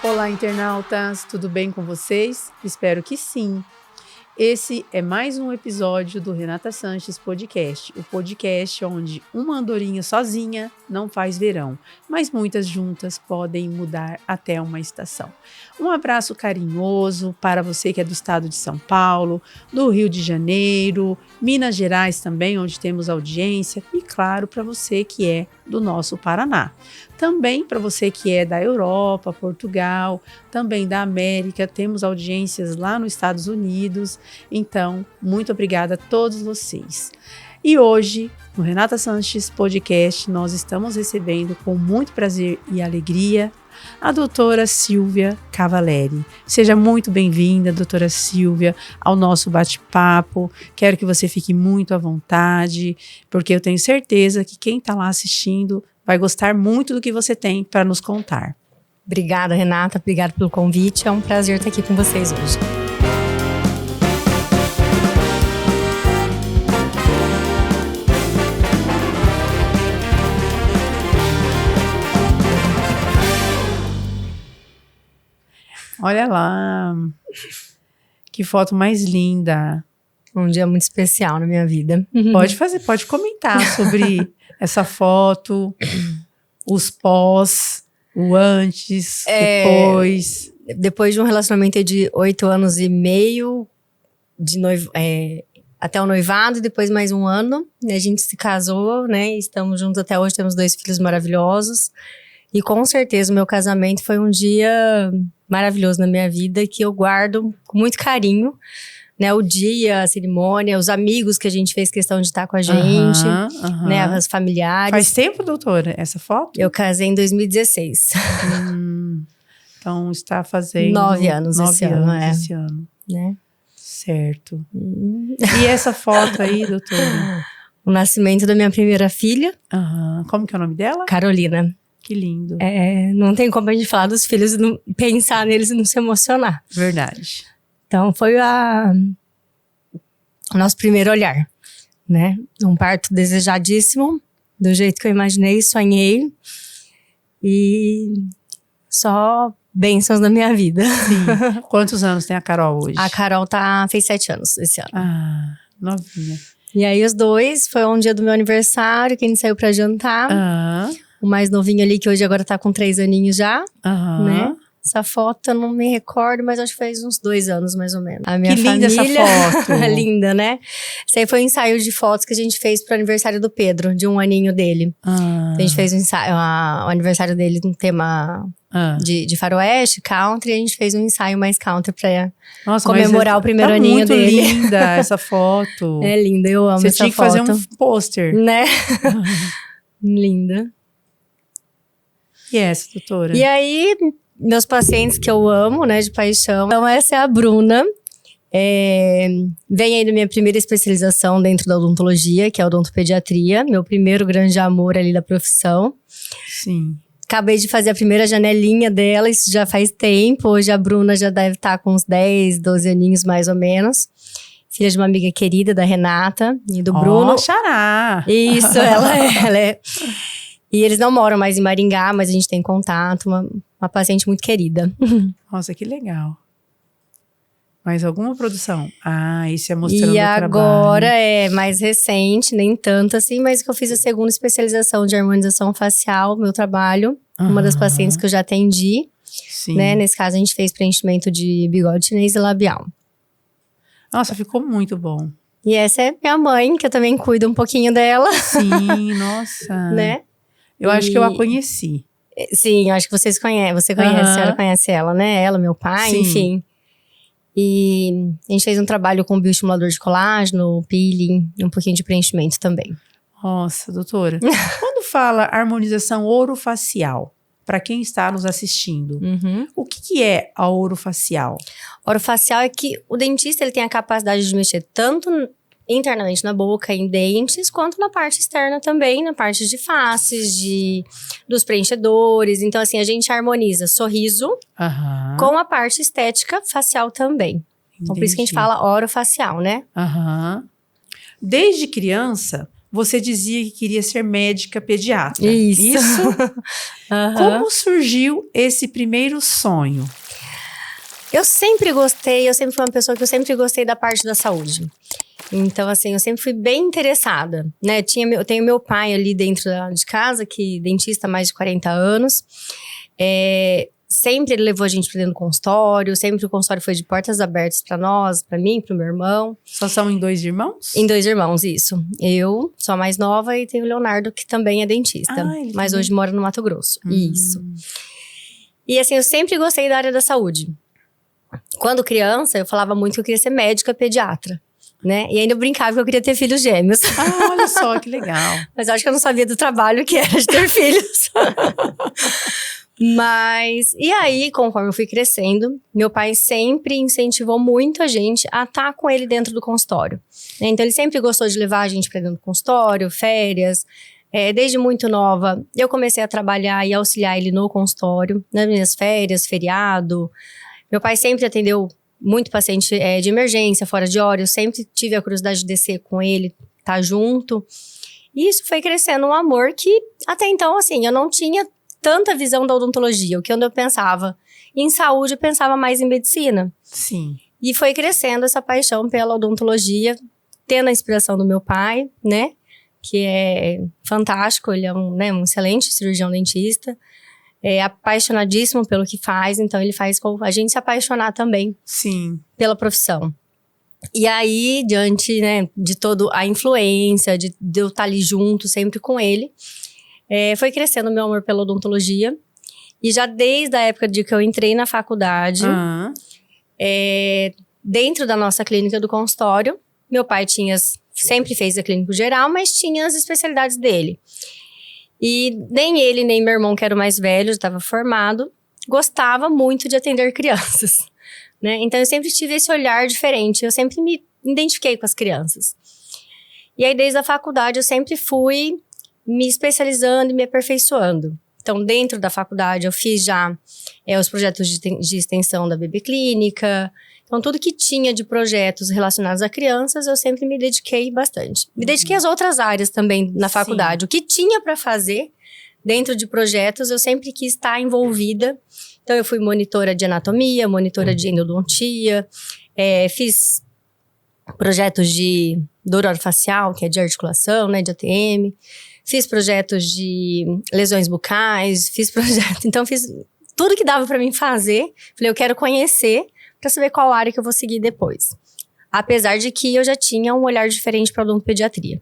Olá, internautas, tudo bem com vocês? Espero que sim. Esse é mais um episódio do Renata Sanches Podcast, o podcast onde uma andorinha sozinha não faz verão, mas muitas juntas podem mudar até uma estação. Um abraço carinhoso para você que é do estado de São Paulo, do Rio de Janeiro, Minas Gerais também, onde temos audiência, e claro, para você que é do nosso Paraná. Também para você que é da Europa, Portugal, também da América, temos audiências lá nos Estados Unidos. Então, muito obrigada a todos vocês. E hoje, no Renata Sanches Podcast, nós estamos recebendo com muito prazer e alegria a doutora Silvia Cavalieri. Seja muito bem-vinda, doutora Silvia, ao nosso bate-papo. Quero que você fique muito à vontade, porque eu tenho certeza que quem está lá assistindo vai gostar muito do que você tem para nos contar. Obrigada, Renata. Obrigada pelo convite. É um prazer estar aqui com vocês hoje. Olha lá, que foto mais linda. Um dia muito especial na minha vida. Pode comentar sobre essa foto, os pós, o antes, depois. Depois de um relacionamento de 8 anos e meio, até o noivado, e depois mais um ano, a gente se casou, né? Estamos juntos até hoje, temos 2 filhos maravilhosos. E com certeza o meu casamento foi um dia maravilhoso na minha vida, que eu guardo com muito carinho, né? O dia, a cerimônia, os amigos que a gente fez questão de estar com a gente, né? Os familiares. Faz tempo, doutora, essa foto? Eu casei em 2016. Então está fazendo 9 anos esse ano, né? Certo. E essa foto aí, doutora? O nascimento da minha primeira filha. Como que é o nome dela? Carolina. Que lindo. Não tem como a gente falar dos filhos e não pensar neles e não se emocionar. Verdade. Então foi o nosso primeiro olhar, né? Um parto desejadíssimo, do jeito que eu imaginei, sonhei. E só bênçãos na minha vida. Sim. Quantos anos tem a Carol hoje? A Carol fez 7 anos esse ano. Novinha. E aí os dois, foi um dia do meu aniversário, que a gente saiu pra jantar. O mais novinho ali, que hoje agora tá com 3 aninhos já, né? Essa foto eu não me recordo, mas acho que faz uns 2 anos, mais ou menos. A minha família, linda essa foto. Linda, né? Isso aí foi um ensaio de fotos que a gente fez pro aniversário do Pedro, de 1 aninho dele. A gente fez um ensaio, o aniversário dele com tema de faroeste, country, e a gente fez um ensaio mais country pra comemorar o primeiro aninho dele. Muito linda essa foto. É linda, eu amo essa foto. Você tinha que fazer um pôster. Né? Linda. E essa, doutora? E aí, meus pacientes que eu amo, né, de paixão. Então, essa é a Bruna. Vem aí da minha primeira especialização dentro da odontologia, que é a odontopediatria. Meu primeiro grande amor ali da profissão. Sim. Acabei de fazer a primeira janelinha dela, isso já faz tempo. Hoje a Bruna já deve estar com uns 10, 12 aninhos mais ou menos. Filha de uma amiga querida, da Renata e do Bruno. Xará! Isso, ela é. E eles não moram mais em Maringá, mas a gente tem contato, uma paciente muito querida. Nossa, que legal. Mais alguma produção? Isso é mostrando o trabalho. E agora trabalho. É mais recente, nem tanto assim, mas que eu fiz a segunda especialização de harmonização facial, meu trabalho. Uma das pacientes que eu já atendi. Sim. Né? Nesse caso, a gente fez preenchimento de bigode chinês e labial. Nossa, ficou muito bom. E essa é minha mãe, que eu também cuido um pouquinho dela. Sim, nossa. Né? Eu acho que eu a conheci. Sim, eu acho que vocês conhecem. Você conhece, a senhora conhece ela, né? Ela, meu pai, Sim. Enfim. E a gente fez um trabalho com bioestimulador de colágeno, peeling e um pouquinho de preenchimento também. Nossa, doutora. Quando fala harmonização orofacial, para quem está nos assistindo, o que é a orofacial? Orofacial é que o dentista ele tem a capacidade de mexer tanto internamente na boca, em dentes, quanto na parte externa também, na parte de faces, dos preenchedores. Então, assim, a gente harmoniza sorriso com a parte estética facial também. Então, por isso que a gente fala orofacial, né? Desde criança, você dizia que queria ser médica pediatra. Isso. Como surgiu esse primeiro sonho? Eu sempre fui uma pessoa que eu sempre gostei da parte da saúde. Então, assim, eu sempre fui bem interessada, né? Eu tenho meu pai ali dentro de casa, que é dentista há mais de 40 anos. Sempre ele levou a gente pra dentro do consultório, sempre o consultório foi de portas abertas pra nós, pra mim, pro meu irmão. Só são em 2 irmãos? Em 2 irmãos, isso. Eu sou a mais nova e tenho o Leonardo, que também é dentista. Mas hoje mora no Mato Grosso. Isso. E assim, eu sempre gostei da área da saúde. Quando criança, eu falava muito que eu queria ser médica pediatra, né? E ainda eu brincava que eu queria ter filhos gêmeos. Olha só, que legal. Mas acho que eu não sabia do trabalho que era de ter filhos. E aí, conforme eu fui crescendo, meu pai sempre incentivou muito a gente a estar com ele dentro do consultório. Então, ele sempre gostou de levar a gente para dentro do consultório, férias. Desde muito nova, eu comecei a trabalhar e auxiliar ele no consultório, nas minhas férias, feriado. Meu pai sempre atendeu muito paciente de emergência, fora de hora. Eu sempre tive a curiosidade de descer com ele, estar junto. E isso foi crescendo um amor que, até então, assim, eu não tinha tanta visão da odontologia. Quando eu pensava em saúde, eu pensava mais em medicina. Sim. E foi crescendo essa paixão pela odontologia, tendo a inspiração do meu pai, né? Que é fantástico, ele é um excelente cirurgião dentista. É apaixonadíssimo pelo que faz, então ele faz com a gente se apaixonar também. Sim. Pela profissão. E aí, diante, né, de toda a influência, de eu estar ali junto, sempre com ele, foi crescendo o meu amor pela odontologia. E já desde a época de que eu entrei na faculdade, dentro da nossa clínica do consultório, meu pai sempre fez a clínica geral, mas tinha as especialidades dele. E nem ele, nem meu irmão, que era o mais velho, estava formado, gostava muito de atender crianças, né? Então, eu sempre tive esse olhar diferente, eu sempre me identifiquei com as crianças. E aí, desde a faculdade, eu sempre fui me especializando e me aperfeiçoando. Então, dentro da faculdade, eu fiz já os projetos de extensão da Bebê Clínica. Então, tudo que tinha de projetos relacionados a crianças, eu sempre me dediquei bastante. Me dediquei às outras áreas também na faculdade. Sim. O que tinha para fazer dentro de projetos, eu sempre quis estar envolvida. Então, eu fui monitora de anatomia, monitora de endodontia, fiz projetos de dor orofacial, que é de articulação, né, de ATM. Fiz projetos de lesões bucais, então fiz tudo que dava para mim fazer. Falei, eu quero conhecer para saber qual área que eu vou seguir depois. Apesar de que eu já tinha um olhar diferente para odontopediatria,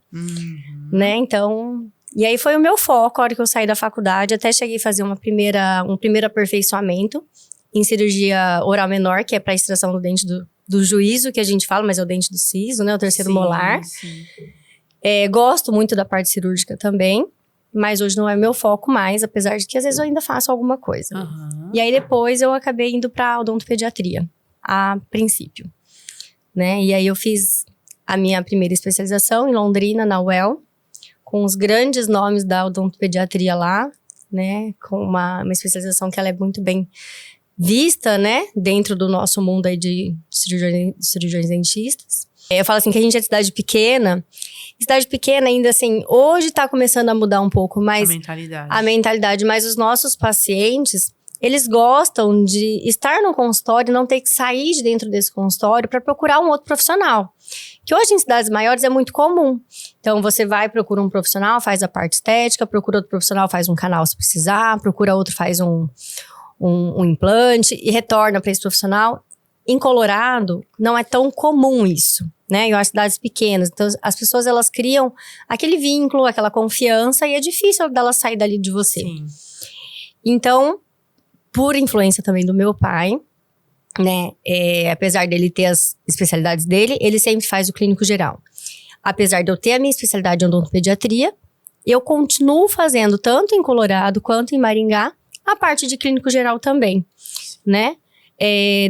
né? Então, e aí foi o meu foco a hora que eu saí da faculdade. Até cheguei a fazer um primeiro aperfeiçoamento em cirurgia oral menor, que é para extração do dente do juízo, que a gente fala, mas é o dente do siso, né? O terceiro molar. Sim. Gosto muito da parte cirúrgica também, mas hoje não é meu foco mais, apesar de que às vezes eu ainda faço alguma coisa. E aí depois eu acabei indo para odontopediatria, a princípio, né? E aí eu fiz a minha primeira especialização em Londrina, na UEL, com os grandes nomes da odontopediatria lá, né? Com uma especialização que ela é muito bem vista, né? Dentro do nosso mundo aí de cirurgiões dentistas. Eu falo assim que a gente é de cidade pequena ainda assim, hoje tá começando a mudar um pouco mais a mentalidade, mas os nossos pacientes, eles gostam de estar no consultório e não ter que sair de dentro desse consultório para procurar um outro profissional. Que hoje em cidades maiores é muito comum. Então, você vai, procura um profissional, faz a parte estética, procura outro profissional, faz um canal se precisar, procura outro, faz um implante e retorna para esse profissional. Em Colorado, não é tão comum isso, né? Em cidades pequenas. Então, as pessoas, elas criam aquele vínculo, aquela confiança e é difícil delas sair dali de você. Sim. Então, por influência também do meu pai, né? Apesar dele ter as especialidades dele, ele sempre faz o clínico geral. Apesar de eu ter a minha especialidade em odontopediatria, eu continuo fazendo, tanto em Colorado quanto em Maringá, a parte de clínico geral também, né?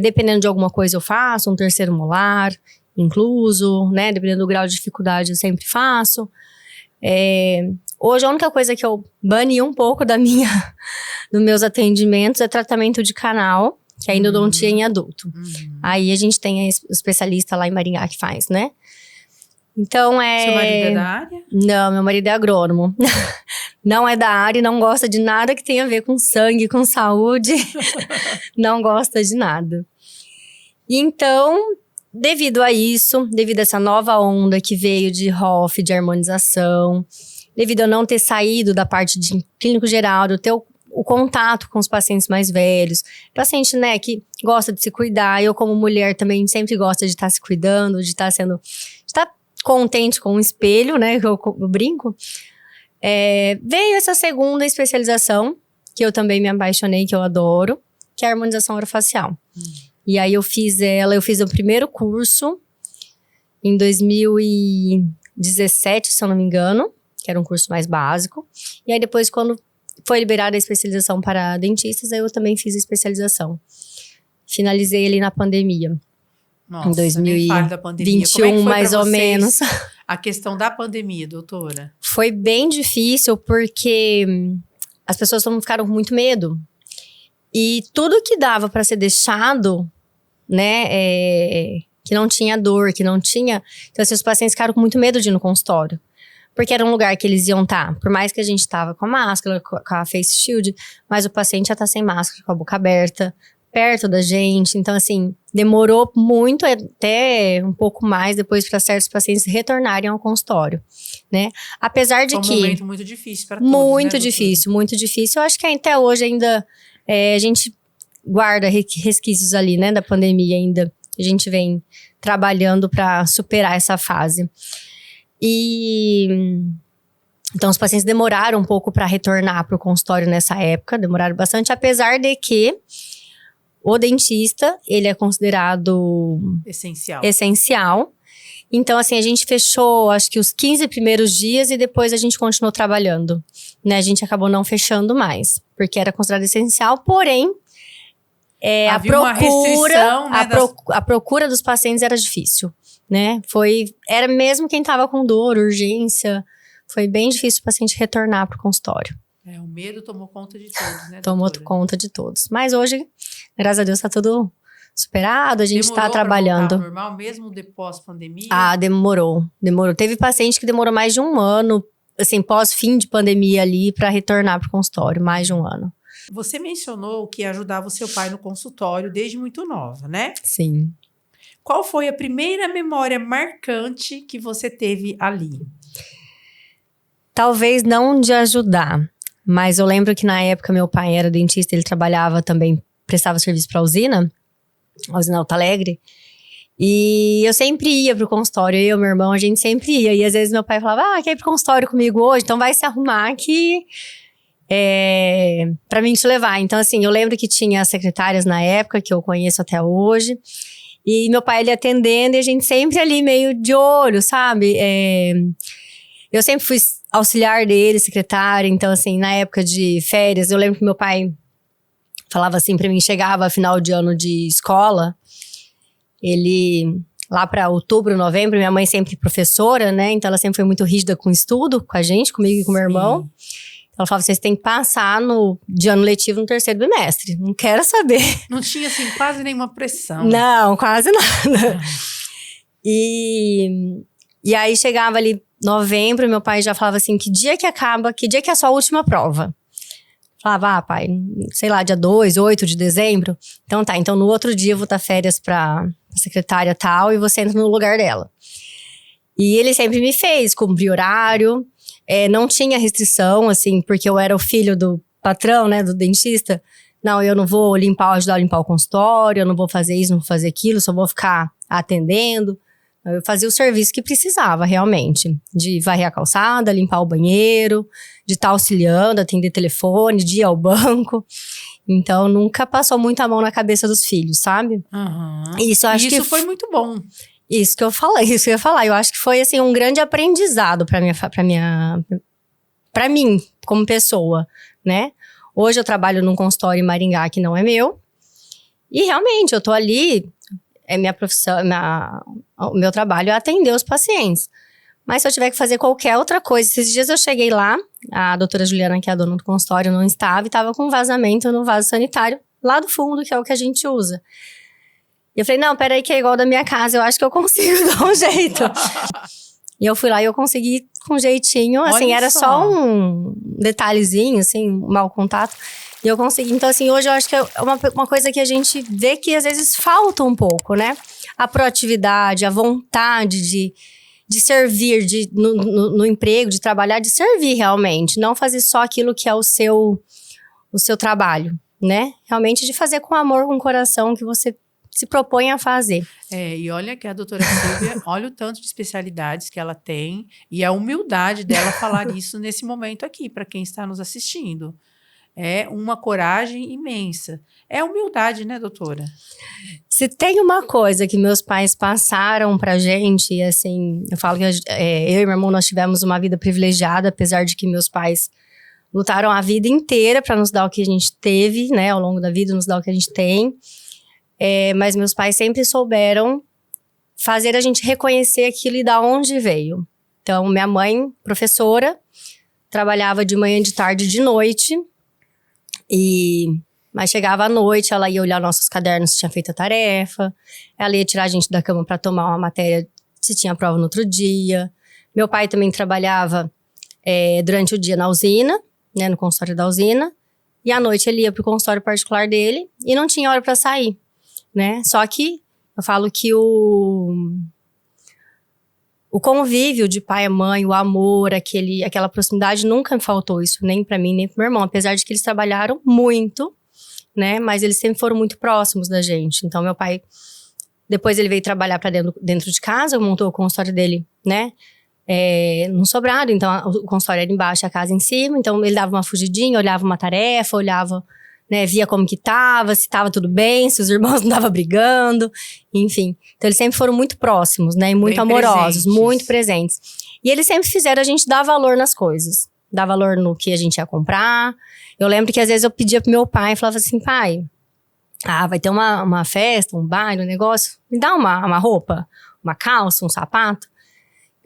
Dependendo de alguma coisa eu faço, um terceiro molar incluso, né? Dependendo do grau de dificuldade eu sempre faço. Hoje a única coisa que eu bani um pouco dos meus atendimentos é tratamento de canal, que ainda não tinha em adulto. Aí a gente tem a especialista lá em Maringá que faz, né? Então Seu marido é da área? Não, meu marido é agrônomo. Não é da área e não gosta de nada que tenha a ver com sangue, com saúde. Não gosta de nada. Então, devido a isso, devido a essa nova onda que veio de HOF, de harmonização, devido a não ter saído da parte de clínico geral, de ter o contato com os pacientes mais velhos, paciente, né, que gosta de se cuidar, eu como mulher também sempre gosto de estar se cuidando, de estar contente com o espelho, né, que eu brinco. Veio essa segunda especialização, que eu também me apaixonei, que eu adoro, que é a harmonização orofacial. E aí eu fiz o primeiro curso em 2017, se eu não me engano, que era um curso mais básico. E aí depois, quando foi liberada a especialização para dentistas, aí eu também fiz a especialização. Finalizei ali na pandemia. Nossa, em 2021, da pandemia. Como é que foi mais ou menos. A questão da pandemia, doutora? Foi bem difícil porque as pessoas ficaram com muito medo. E tudo que dava para ser deixado, né, que não tinha dor, que não tinha... Então, assim, os pacientes ficaram com muito medo de ir no consultório. Porque era um lugar que eles iam estar, por mais que a gente estava com a máscara, com a face shield, mas o paciente já tá sem máscara, com a boca aberta, perto da gente. Então, assim, demorou muito, até um pouco mais depois para certos pacientes retornarem ao consultório, né? Apesar de que... Foi um momento muito difícil para todos, muito né, difícil, muito difícil. Eu acho que até hoje ainda a gente guarda resquícios ali, né, da pandemia ainda. A gente vem trabalhando para superar essa fase. Então, os pacientes demoraram um pouco para retornar para o consultório nessa época, demoraram bastante, apesar de que o dentista, ele é considerado essencial. Então, assim, a gente fechou, acho que os 15 primeiros dias e depois a gente continuou trabalhando, né? A gente acabou não fechando mais, porque era considerado essencial, porém, a procura, né, a procura dos pacientes era difícil, né? Era mesmo quem estava com dor, urgência, foi bem difícil o paciente retornar para o consultório. O medo tomou conta de todos, né, Tomou conta de todos. Mas hoje, graças a Deus, tá tudo superado, a gente tá trabalhando. Demorou pra voltar ao normal, mesmo depois pandemia? Demorou. Teve paciente que demorou mais de um ano, assim, pós-fim de pandemia ali, para retornar pro consultório, mais de um ano. Você mencionou que ajudava o seu pai no consultório desde muito nova, né? Sim. Qual foi a primeira memória marcante que você teve ali? Talvez não de ajudar, mas eu lembro que na época meu pai era dentista, ele trabalhava também, prestava serviço para a usina Alto Alegre. E eu sempre ia pro consultório, eu e meu irmão, a gente sempre ia. E às vezes meu pai falava, quer ir pro consultório comigo hoje? Então vai se arrumar aqui pra mim te levar. Então assim, eu lembro que tinha as secretárias na época, que eu conheço até hoje. E meu pai, ele atendendo, e a gente sempre ali meio de olho, sabe? Eu sempre fui auxiliar dele, secretária. Então assim, na época de férias, eu lembro que meu pai falava assim pra mim, chegava final de ano de escola, ele, lá pra outubro, novembro, minha mãe sempre professora, né? Então ela sempre foi muito rígida com o estudo, com a gente, comigo e com o meu irmão. Ela falava, vocês têm que passar de ano letivo no 3º bimestre. Não quero saber. Não tinha, assim, quase nenhuma pressão. Não, quase nada. E aí chegava ali novembro, meu pai já falava assim, que dia que é a sua última prova? Falava, pai, sei lá, dia 2, 8 de dezembro. Então tá, então no outro dia eu vou dar férias pra secretária tal e você entra no lugar dela. E ele sempre me fez cumprir horário. Não tinha restrição, assim, porque eu era o filho do patrão, né, do dentista. Não, eu não vou ajudar a limpar o consultório, eu não vou fazer isso, não vou fazer aquilo, só vou ficar atendendo. Eu fazia o serviço que precisava, realmente. De varrer a calçada, limpar o banheiro, de estar auxiliando, atender telefone, de ir ao banco. Então, nunca passou muita mão na cabeça dos filhos, sabe? Uhum. Isso foi muito bom. Isso que eu ia falar. Eu acho que foi, assim, um grande aprendizado pra mim, como pessoa, né? Hoje eu trabalho num consultório em Maringá que não é meu. E realmente, eu tô ali... minha profissão, o meu trabalho é atender os pacientes. Mas se eu tiver que fazer qualquer outra coisa... Esses dias eu cheguei lá, a doutora Juliana, que é a dona do consultório, não estava. E estava com vazamento no vaso sanitário, lá do fundo, que é o que a gente usa. E eu falei, não, peraí que é igual da minha casa, eu acho que eu consigo dar um jeito. E eu fui lá e eu consegui com jeitinho, assim, Olha era só um detalhezinho, assim, um mau contato. E eu consegui. Então, assim, hoje eu acho que é uma coisa que a gente vê que às vezes falta um pouco, né? A proatividade, a vontade de servir, no emprego, de trabalhar, de servir realmente. Não fazer só aquilo que é o seu trabalho, né? Realmente de fazer com amor, com o coração que você se propõe a fazer. E olha que a doutora Silvia, olha o tanto de especialidades que ela tem e a humildade dela falar isso nesse momento aqui, para quem está nos assistindo. É uma coragem imensa. É humildade, né, doutora? Se tem uma coisa que meus pais passaram pra gente, assim, eu falo que eu e meu irmão, nós tivemos uma vida privilegiada, apesar de que meus pais lutaram a vida inteira para nos dar o que a gente teve, né, ao longo da vida, nos dar o que a gente tem. Mas meus pais sempre souberam fazer a gente reconhecer aquilo e da onde veio. Então, minha mãe, professora, trabalhava de manhã, de tarde, de noite. Mas chegava à noite, ela ia olhar nossos cadernos se tinha feito a tarefa. Ela ia tirar a gente da cama para tomar uma matéria se tinha prova no outro dia. Meu pai também trabalhava durante o dia na usina, né, no consultório da usina. E à noite ele ia pro consultório particular dele e não tinha hora para sair, né? Só que eu falo que o convívio de pai e mãe, o amor, aquela proximidade nunca me faltou isso, nem para mim, nem pro meu irmão. Apesar de que eles trabalharam muito, né? Mas eles sempre foram muito próximos da gente. Então, meu pai, depois ele veio trabalhar para dentro de casa, montou o consultório dele, né? Num sobrado, então o consultório era embaixo, a casa em cima. Então, ele dava uma fugidinha, olhava uma tarefa, olhava, né, via como que tava, se tava tudo bem, se os irmãos não estavam brigando, enfim. Então, eles sempre foram muito próximos, né, e muito amorosos, muito presentes. E eles sempre fizeram a gente dar valor nas coisas, dar valor no que a gente ia comprar. Eu lembro que às vezes eu pedia pro meu pai, falava assim, pai, vai ter uma festa, um baile, um negócio, me dá uma roupa, uma calça, um sapato.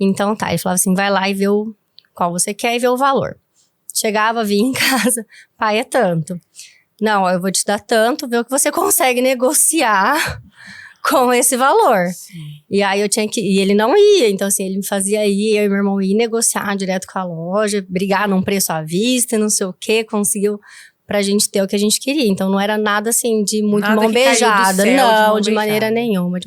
Então tá, ele falava assim, vai lá e vê qual você quer e vê o valor. Chegava, vinha em casa, pai, é tanto. Não, eu vou te dar tanto, ver o que você consegue negociar com esse valor. Sim. E aí eu tinha que... E ele não ia, então assim, ele me fazia ir, eu e meu irmão ia negociar direto com a loja, brigar num preço à vista e não sei o quê, conseguiu pra gente ter o que a gente queria. Então não era nada assim de muito nada mão beijada. Não, de maneira nenhuma,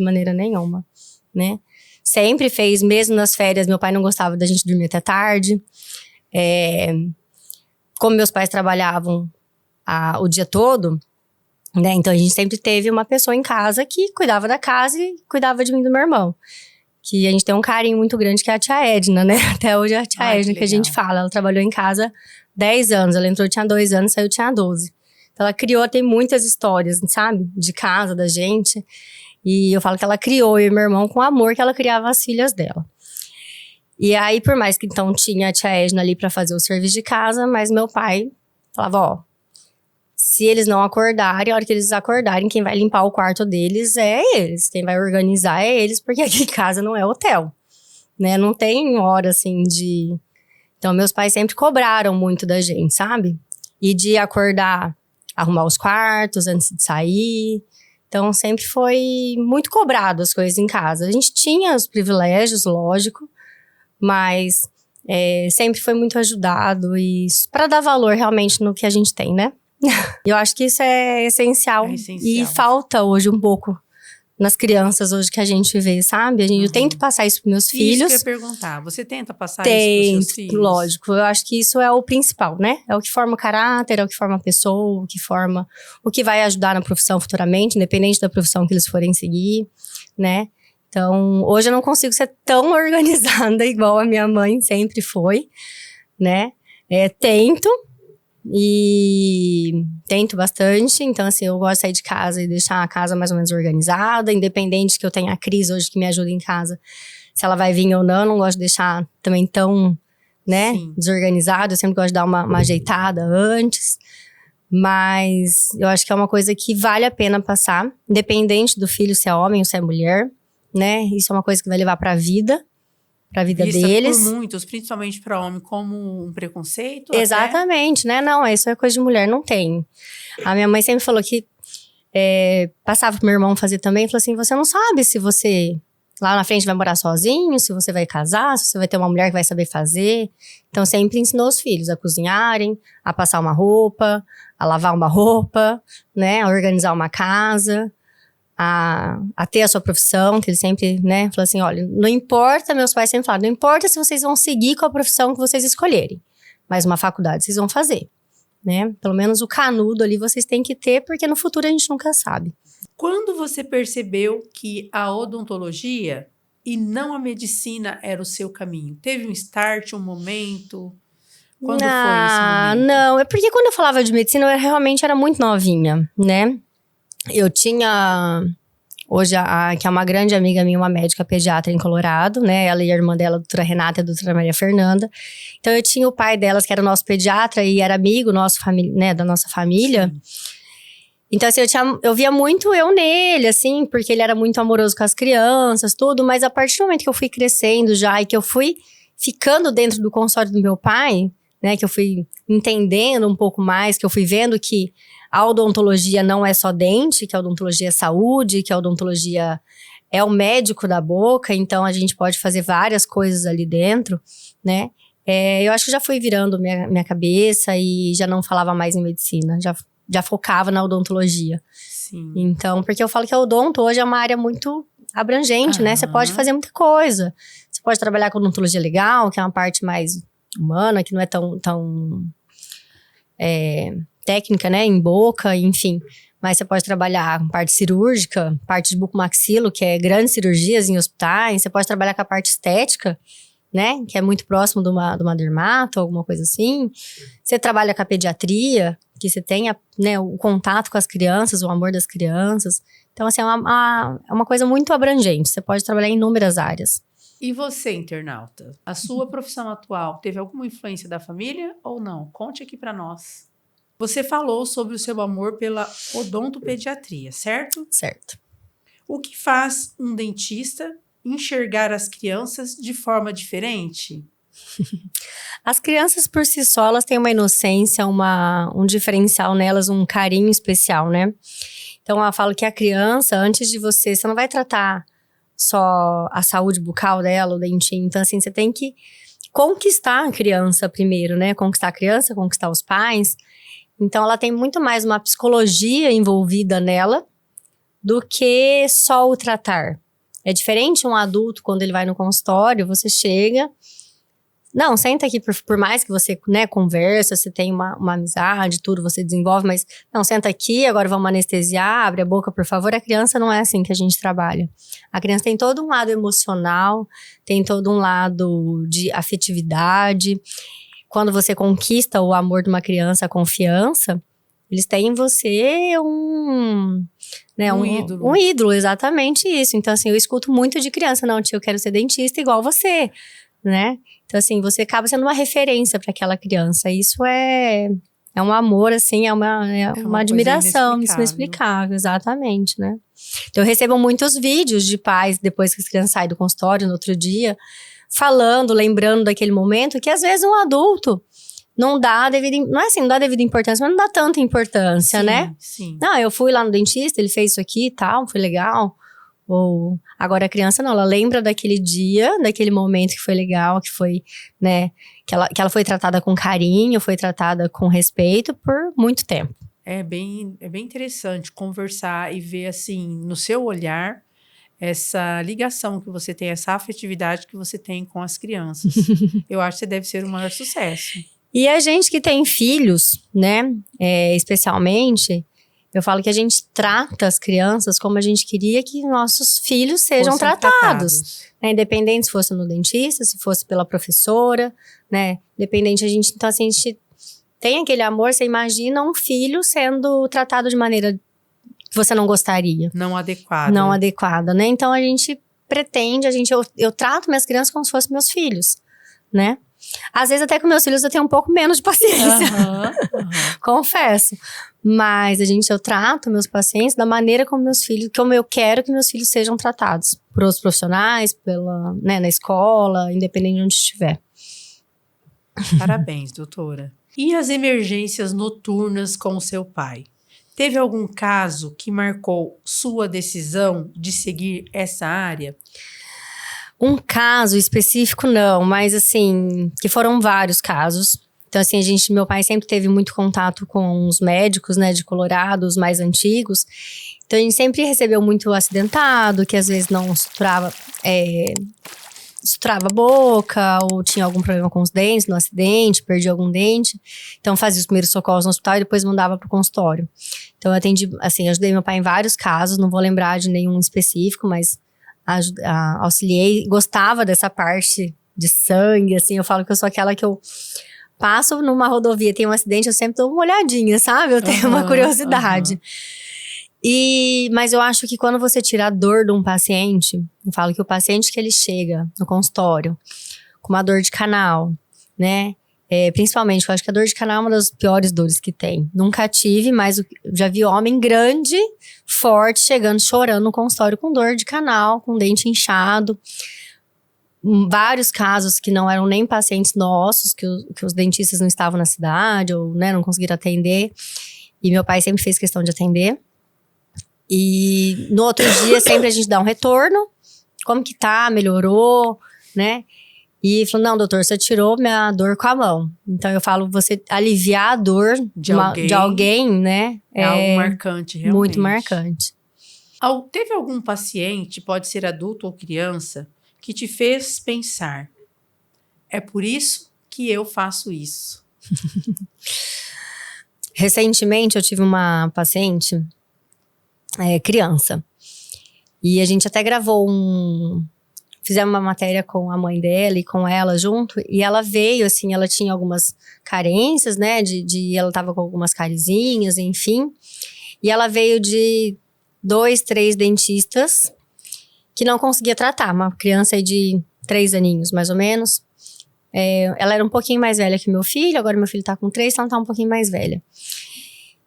né? Sempre fez, mesmo nas férias, meu pai não gostava da gente dormir até tarde. Como meus pais trabalhavam o dia todo, né? Então a gente sempre teve uma pessoa em casa que cuidava da casa e cuidava de mim e do meu irmão. Que a gente tem um carinho muito grande, que é a tia Edna, né? Até hoje é a tia Edna que a gente fala. Ela trabalhou em casa 10 anos. Ela entrou, tinha 2 anos, saiu, tinha 12. Então ela criou, tem muitas histórias, sabe? De casa, da gente. E eu falo que ela criou eu e meu irmão com o amor que ela criava as filhas dela. E aí, por mais que então tinha a tia Edna ali pra fazer o serviço de casa, mas meu pai falava, se eles não acordarem, a hora que eles acordarem, quem vai limpar o quarto deles é eles. Quem vai organizar é eles, porque aqui em casa não é hotel, né? Não tem hora, assim, de... Então, meus pais sempre cobraram muito da gente, sabe? E de acordar, arrumar os quartos antes de sair. Então, sempre foi muito cobrado as coisas em casa. A gente tinha os privilégios, lógico, mas sempre foi muito ajudado e para dar valor realmente no que a gente tem, né? Eu acho que isso é essencial. E falta hoje um pouco nas crianças hoje que a gente vê, sabe? Eu tento passar isso pros meus filhos. Isso que eu ia perguntar. Você tenta passar isso pros seus filhos? Lógico. Eu acho que isso é o principal, né? É o que forma o caráter, é o que forma a pessoa, o que vai ajudar na profissão futuramente, independente da profissão que eles forem seguir, né? Então, hoje eu não consigo ser tão organizada igual a minha mãe sempre foi, né? Tento bastante. Então, assim, eu gosto de sair de casa e deixar a casa mais ou menos organizada, independente que eu tenha a Cris hoje que me ajuda em casa, se ela vai vir ou não. Eu não gosto de deixar também tão, né, desorganizado. Eu sempre gosto de dar uma ajeitada antes. Mas eu acho que é uma coisa que vale a pena passar, independente do filho, se é homem ou se é mulher, né? Isso é uma coisa que vai levar pra vida deles. Por muitos, principalmente para homem, como um preconceito. Exatamente, né? Não, isso é coisa de mulher, não tem. A minha mãe sempre falou que passava pro meu irmão fazer também, falou assim, você não sabe se você Lá na frente vai morar sozinho, se você vai casar, se você vai ter uma mulher que vai saber fazer. Então, sempre ensinou os filhos a cozinharem, a passar uma roupa, a lavar uma roupa, né? A organizar uma casa, a ter a sua profissão, que ele sempre, né? Falou assim, olha, não importa, meus pais sempre falaram, não importa se vocês vão seguir com a profissão que vocês escolherem, mas uma faculdade vocês vão fazer, né? Pelo menos o canudo ali vocês têm que ter, porque no futuro a gente nunca sabe. Quando você percebeu que a odontologia e não a medicina era o seu caminho? Teve um start, um momento? Quando foi esse momento? Não, é porque quando eu falava de medicina, eu realmente era muito novinha, né? Eu tinha, hoje, que é uma grande amiga minha, uma médica pediatra em Colorado, né? Ela e a irmã dela, a doutora Renata e a doutora Maria Fernanda. Então, eu tinha o pai delas, que era o nosso pediatra e era amigo nosso, né, da nossa família. Sim. Então, assim, eu via muito eu nele, assim, porque ele era muito amoroso com as crianças, tudo. Mas a partir do momento que eu fui crescendo já e que eu fui ficando dentro do consultório do meu pai, né, que eu fui entendendo um pouco mais, que eu fui vendo que a odontologia não é só dente, que a odontologia é saúde, que a odontologia é o médico da boca, então a gente pode fazer várias coisas ali dentro, né? Eu acho que já fui virando minha cabeça e já não falava mais em medicina, já focava na odontologia. Sim. Então, porque eu falo que a odonto hoje é uma área muito abrangente, né? Você pode fazer muita coisa. Você pode trabalhar com odontologia legal, que é uma parte mais humana, que não é tão técnica, né? Em boca, enfim. Mas você pode trabalhar com parte cirúrgica, parte de bucomaxilo, que é grandes cirurgias em hospitais. Você pode trabalhar com a parte estética, né? Que é muito próximo de uma dermato, alguma coisa assim. Você trabalha com a pediatria, que você tenha, né, o contato com as crianças, o amor das crianças. Então, assim, é uma coisa muito abrangente. Você pode trabalhar em inúmeras áreas. E você, internauta? A sua profissão atual teve alguma influência da família ou não? Conte aqui para nós. Você falou sobre o seu amor pela odontopediatria, certo? Certo. O que faz um dentista enxergar as crianças de forma diferente? As crianças por si só, elas têm uma inocência, um diferencial nelas, um carinho especial, né? Então, eu falo que a criança, antes de você não vai tratar só a saúde bucal dela, o dentinho. Então, assim, você tem que conquistar a criança primeiro, né? Conquistar a criança, conquistar os pais. Então, ela tem muito mais uma psicologia envolvida nela do que só o tratar. É diferente um adulto, quando ele vai no consultório, você chega... Não, senta aqui, por mais que você, né, conversa, você tem uma amizade, tudo, você desenvolve, mas não, senta aqui, agora vamos anestesiar, abre a boca, por favor. A criança não é assim que a gente trabalha. A criança tem todo um lado emocional, tem todo um lado de afetividade. Quando você conquista o amor de uma criança, a confiança, eles têm em você um ídolo. Um ídolo, exatamente isso. Então, assim, eu escuto muito de criança, não, tia, eu quero ser dentista igual você, né? Então, assim, você acaba sendo uma referência para aquela criança. Isso é um amor, assim, é uma admiração inexplicável, exatamente, né? Então, eu recebo muitos vídeos de pais, depois que as crianças saem do consultório, no outro dia, falando, lembrando daquele momento, que às vezes um adulto não dá devida importância, mas não dá tanta importância, sim, né? Sim. Não, eu fui lá no dentista, ele fez isso aqui e tal, foi legal. Ou agora a criança não, ela lembra daquele dia, daquele momento que foi legal, que foi, né, que ela foi tratada com carinho, foi tratada com respeito por muito tempo. É bem interessante conversar e ver, assim, no seu olhar, essa ligação que você tem, essa afetividade que você tem com as crianças. Eu acho que você deve ser o maior sucesso. E a gente que tem filhos, né, especialmente... Eu falo que a gente trata as crianças como a gente queria que nossos filhos sejam tratados. Né? Independente se fosse no dentista, se fosse pela professora, né? Independente, então assim, a gente tem aquele amor, você imagina um filho sendo tratado de maneira que você não gostaria. Não adequada. Não adequada, né? Então a gente pretende, eu trato minhas crianças como se fossem meus filhos, né? Às vezes até com meus filhos eu tenho um pouco menos de paciência, confesso. Mas eu trato meus pacientes da maneira como eu quero que meus filhos sejam tratados. Por outros profissionais, na escola, independente de onde estiver. Parabéns, doutora. E as emergências noturnas com o seu pai? Teve algum caso que marcou sua decisão de seguir essa área? Um caso específico, não. Mas, assim, que foram vários casos. Então, assim, meu pai sempre teve muito contato com os médicos, né, de Colorado, os mais antigos. Então, a gente sempre recebeu muito acidentado, que às vezes não suturava a boca, ou tinha algum problema com os dentes no acidente, perdia algum dente. Então, fazia os primeiros socorros no hospital e depois mandava pro consultório. Então, eu ajudei meu pai em vários casos, não vou lembrar de nenhum específico, mas auxiliei, gostava dessa parte de sangue, assim, eu falo que eu sou aquela que eu passo numa rodovia, tem um acidente, eu sempre dou uma olhadinha, sabe? Eu tenho uma curiosidade. Mas eu acho que quando você tira a dor de um paciente, eu falo que o paciente que ele chega no consultório com uma dor de canal, né? Principalmente, eu acho que a dor de canal é uma das piores dores que tem. Nunca tive, mas já vi homem grande, forte, chegando, chorando no consultório com dor de canal, com dente inchado. Vários casos que não eram nem pacientes nossos, que os dentistas não estavam na cidade, ou né, não conseguiram atender. E meu pai sempre fez questão de atender. E no outro dia, sempre a gente dá um retorno. Como que tá? Melhorou, né? E falou, não, doutor, você tirou minha dor com a mão. Então, eu falo, você aliviar a dor de alguém, né? É algo marcante, realmente. Muito marcante. Teve algum paciente, pode ser adulto ou criança, que te fez pensar, é por isso que eu faço isso? Recentemente, eu tive uma paciente, criança. E a gente até gravou fizemos uma matéria com a mãe dela e com ela junto, e ela veio, assim, ela tinha algumas carências, né, ela tava com algumas carizinhas, enfim, e ela veio de 2, 3 dentistas que não conseguia tratar, uma criança aí de 3 aninhos, mais ou menos. Ela era um pouquinho mais velha que meu filho, agora meu filho tá com 3, então ela tá um pouquinho mais velha.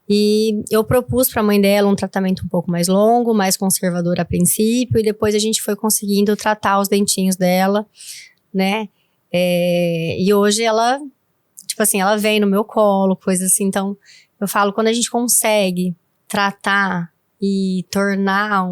E eu propus para a mãe dela um tratamento um pouco mais longo, mais conservador a princípio, e depois a gente foi conseguindo tratar os dentinhos dela, né? E hoje ela, tipo assim, ela vem no meu colo, coisa assim. Então, eu falo, quando a gente consegue tratar e tornar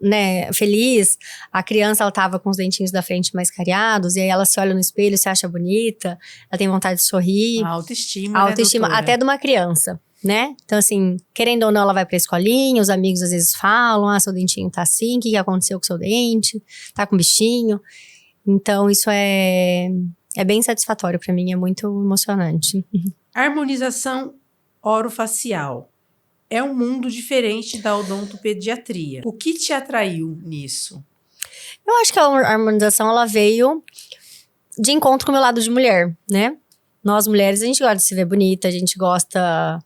né, feliz, a criança, ela tava com os dentinhos da frente mais cariados, e aí ela se olha no espelho, se acha bonita, ela tem vontade de sorrir. A autoestima, né, até de uma criança. Né? Então, assim, querendo ou não, ela vai pra escolinha, os amigos às vezes falam, seu dentinho tá assim, o que aconteceu com seu dente? Tá com bichinho? Então, isso é bem satisfatório pra mim, é muito emocionante. Harmonização orofacial é um mundo diferente da odontopediatria. O que te atraiu nisso? Eu acho que a harmonização, ela veio de encontro com o meu lado de mulher, né? Nós mulheres, a gente gosta de se ver bonita, a gente gosta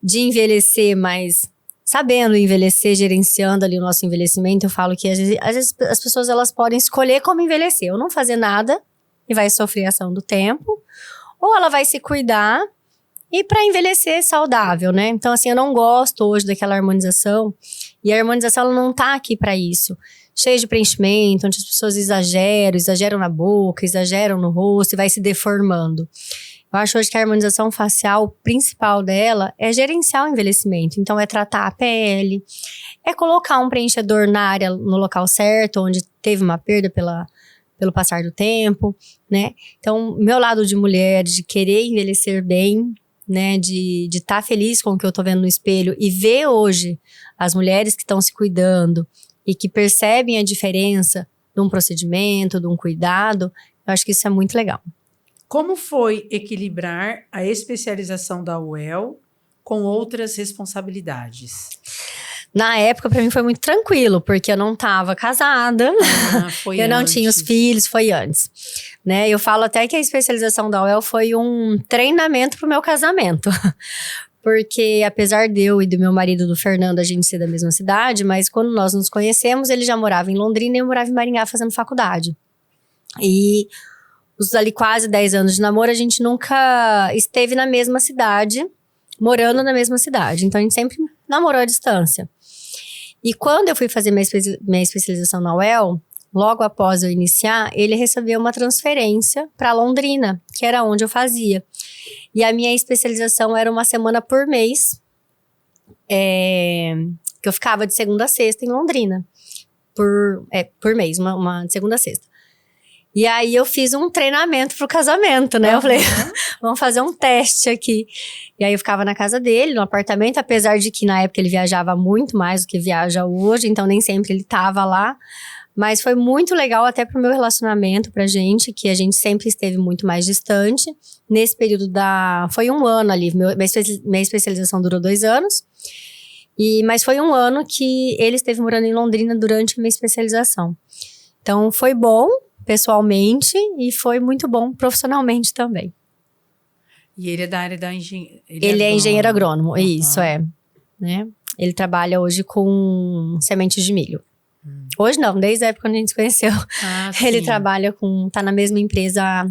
de envelhecer, mas sabendo envelhecer, gerenciando ali o nosso envelhecimento. Eu falo que às vezes as pessoas, elas podem escolher como envelhecer, ou não fazer nada e vai sofrer a ação do tempo, ou ela vai se cuidar e para envelhecer saudável, né? Então, assim, eu não gosto hoje daquela harmonização, e a harmonização, ela não tá aqui para isso. Cheia de preenchimento, onde as pessoas exageram na boca, exageram no rosto e vai se deformando. Eu acho hoje que a harmonização facial, o principal dela é gerenciar o envelhecimento. Então, é tratar a pele, é colocar um preenchedor na área, no local certo, onde teve uma perda pelo passar do tempo, né? Então, meu lado de mulher, de querer envelhecer bem, né? De estar feliz com o que eu tô vendo no espelho e ver hoje as mulheres que estão se cuidando e que percebem a diferença de um procedimento, de um cuidado, eu acho que isso é muito legal. Como foi equilibrar a especialização da UEL com outras responsabilidades? Na época, pra mim, foi muito tranquilo, porque eu não tava casada, eu não tinha os filhos, foi antes. Né? Eu falo até que a especialização da UEL foi um treinamento pro meu casamento. Porque apesar de eu e do meu marido, do Fernando, a gente ser da mesma cidade, mas quando nós nos conhecemos, ele já morava em Londrina e eu morava em Maringá fazendo faculdade. E os ali quase 10 anos de namoro, a gente nunca esteve na mesma cidade, morando na mesma cidade. Então, a gente sempre namorou à distância. E quando eu fui fazer minha especialização na UEL, logo após eu iniciar, ele recebeu uma transferência para Londrina, que era onde eu fazia. E a minha especialização era uma semana por mês, que eu ficava de segunda a sexta em Londrina, por mês, uma de segunda a sexta. E aí eu fiz um treinamento pro casamento, né? Eu falei, vamos fazer um teste aqui. E aí eu ficava na casa dele, no apartamento, apesar de que na época ele viajava muito mais do que viaja hoje, então nem sempre ele tava lá. Mas foi muito legal até pro meu relacionamento, pra gente, que a gente sempre esteve muito mais distante. Nesse período foi um ano ali, minha especialização durou 2 anos. Mas foi um ano que ele esteve morando em Londrina durante a minha especialização. Então foi bom pessoalmente e foi muito bom profissionalmente também. E ele é da área da engenharia? Ele é engenheiro agrônomo, isso é. Né? Ele trabalha hoje com sementes de milho. Hoje não, desde a época quando a gente se conheceu. Ele sim. trabalha tá na mesma empresa.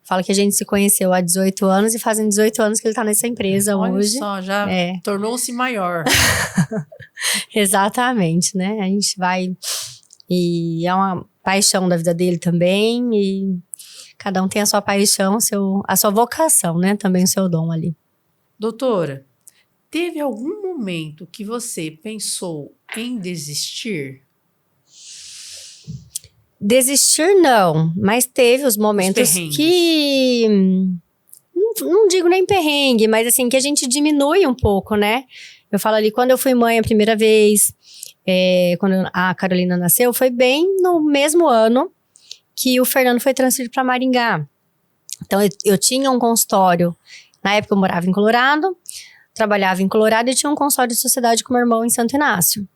Fala que a gente se conheceu há 18 anos e fazem 18 anos que ele tá nessa empresa Olha hoje. Olha só, já tornou-se maior. Exatamente, né? A gente vai... E é uma paixão da vida dele também. E cada um tem a sua paixão, a sua vocação, né? Também o seu dom ali. Doutora, teve algum momento que você pensou em desistir? Desistir não, mas teve os momentos que... Não digo nem perrengue, mas assim, que a gente diminui um pouco, né? Eu falo ali, quando eu fui mãe a primeira vez... quando a Carolina nasceu, foi bem no mesmo ano que o Fernando foi transferido para Maringá. Então, eu tinha um consultório, na época eu morava em Colorado, trabalhava em Colorado e tinha um consultório de sociedade com meu irmão em Santo Inácio.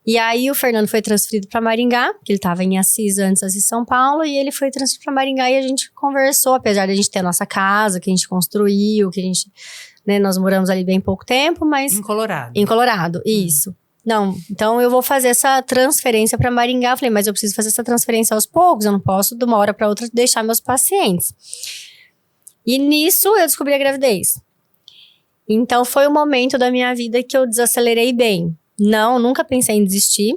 E aí, o Fernando foi transferido para Maringá, que ele estava em Assis antes, Assis São Paulo, e ele foi transferido para Maringá e a gente conversou, apesar de a gente ter a nossa casa, que a gente construiu, que a gente, né, nós moramos ali bem pouco tempo, mas... Em Colorado. Em Colorado, isso. Não, então eu vou fazer essa transferência para Maringá. Eu falei, mas eu preciso fazer essa transferência aos poucos, eu não posso de uma hora para outra deixar meus pacientes. E nisso eu descobri a gravidez. Então foi o momento da minha vida que eu desacelerei bem. Não, nunca pensei em desistir.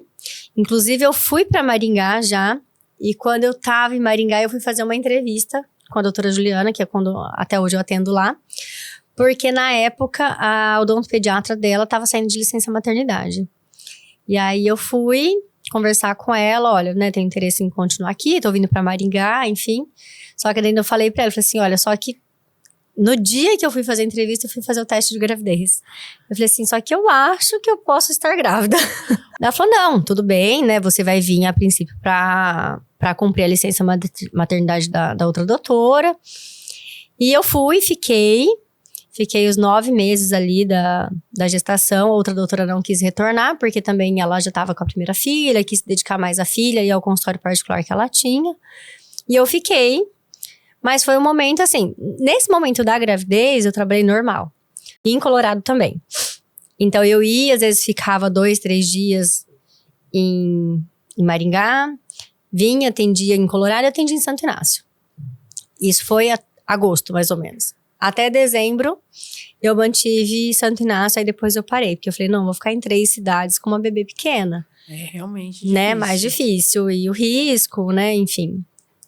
Inclusive eu fui para Maringá já, e quando eu tava em Maringá eu fui fazer uma entrevista com a doutora Juliana, que é quando até hoje eu atendo lá. Porque na época a odontopediatra dela estava saindo de licença maternidade. E aí eu fui conversar com ela, olha, né, tenho interesse em continuar aqui, tô vindo pra Maringá, enfim. Só que daí eu falei pra ela, falei assim, olha, só que no dia que eu fui fazer a entrevista, eu fui fazer o teste de gravidez. Eu falei assim, só que eu acho que eu posso estar grávida. Ela falou, não, tudo bem, né, você vai vir a princípio pra cumprir a licença maternidade da outra doutora. E eu fui, fiquei os 9 meses ali da gestação. A outra doutora não quis retornar, porque também ela já estava com a primeira filha, quis se dedicar mais à filha e ao consultório particular que ela tinha. E eu fiquei, mas foi um momento assim, nesse momento da gravidez eu trabalhei normal. E em Colorado também. Então eu ia, às vezes ficava 2, 3 dias em Maringá, vinha, atendia em Colorado e atendia em Santo Inácio. Isso foi agosto, mais ou menos. Até dezembro, eu mantive Santo Inácio, aí depois eu parei. Porque eu falei, não, vou ficar em 3 cidades com uma bebê pequena. É realmente difícil. Né, mais difícil. E o risco, né, enfim.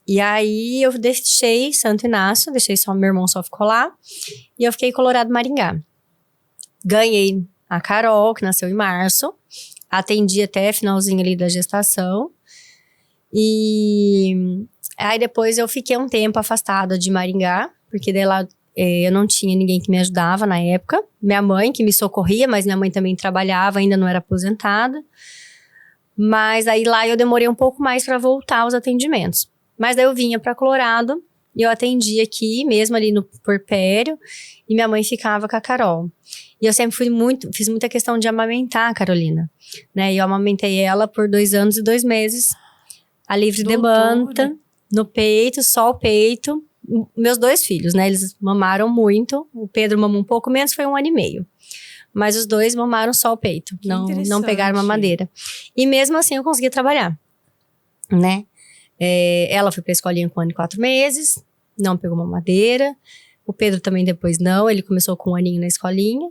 E aí, eu deixei Santo Inácio, deixei só, meu irmão só ficou lá. E eu fiquei em Colorado, Maringá. Ganhei a Carol, que nasceu em março. Atendi até finalzinho ali da gestação. E aí, depois eu fiquei um tempo afastada de Maringá. Porque daí lá... eu não tinha ninguém que me ajudava na época. Minha mãe que me socorria, mas minha mãe também trabalhava, ainda não era aposentada. Mas aí lá eu demorei um pouco mais para voltar aos atendimentos. Mas daí eu vinha para Colorado e eu atendia aqui, mesmo ali no porpério, e minha mãe ficava com a Carol. E eu sempre fiz muita questão de amamentar a Carolina, né? E eu amamentei ela por 2 anos e 2 meses, a livre demanda, no peito, só o peito. Meus 2 filhos, né? Eles mamaram muito. O Pedro mamou um pouco menos, foi 1 ano e meio. Mas os 2 mamaram só o peito. Não pegaram mamadeira. E mesmo assim eu consegui trabalhar, né? Ela foi pra escolinha com 1 ano e 4 meses. Não pegou mamadeira. O Pedro também depois não. Ele começou com 1 aninho na escolinha.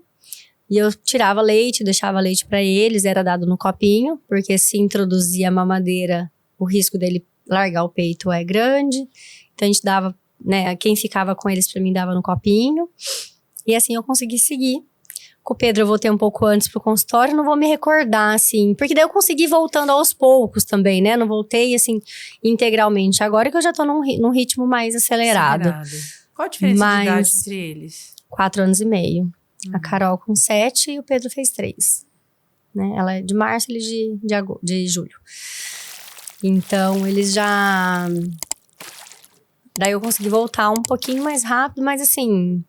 E eu tirava leite, deixava leite pra eles. Era dado no copinho. Porque se introduzir a mamadeira, o risco dele largar o peito é grande. Então a gente dava... né, quem ficava com eles pra mim dava no copinho. E assim eu consegui seguir Com o Pedro eu voltei um pouco antes pro consultório, não vou me recordar, assim. Porque daí eu consegui ir voltando aos poucos também, né? Não voltei, assim, integralmente. Agora que eu já tô num ritmo mais acelerado. Qual a diferença de idade entre eles? 4 anos e meio. A Carol com 7 e o Pedro fez 3. Né? Ela é de março, ele de julho. Então, eles já... Daí eu consegui voltar um pouquinho mais rápido, mas assim...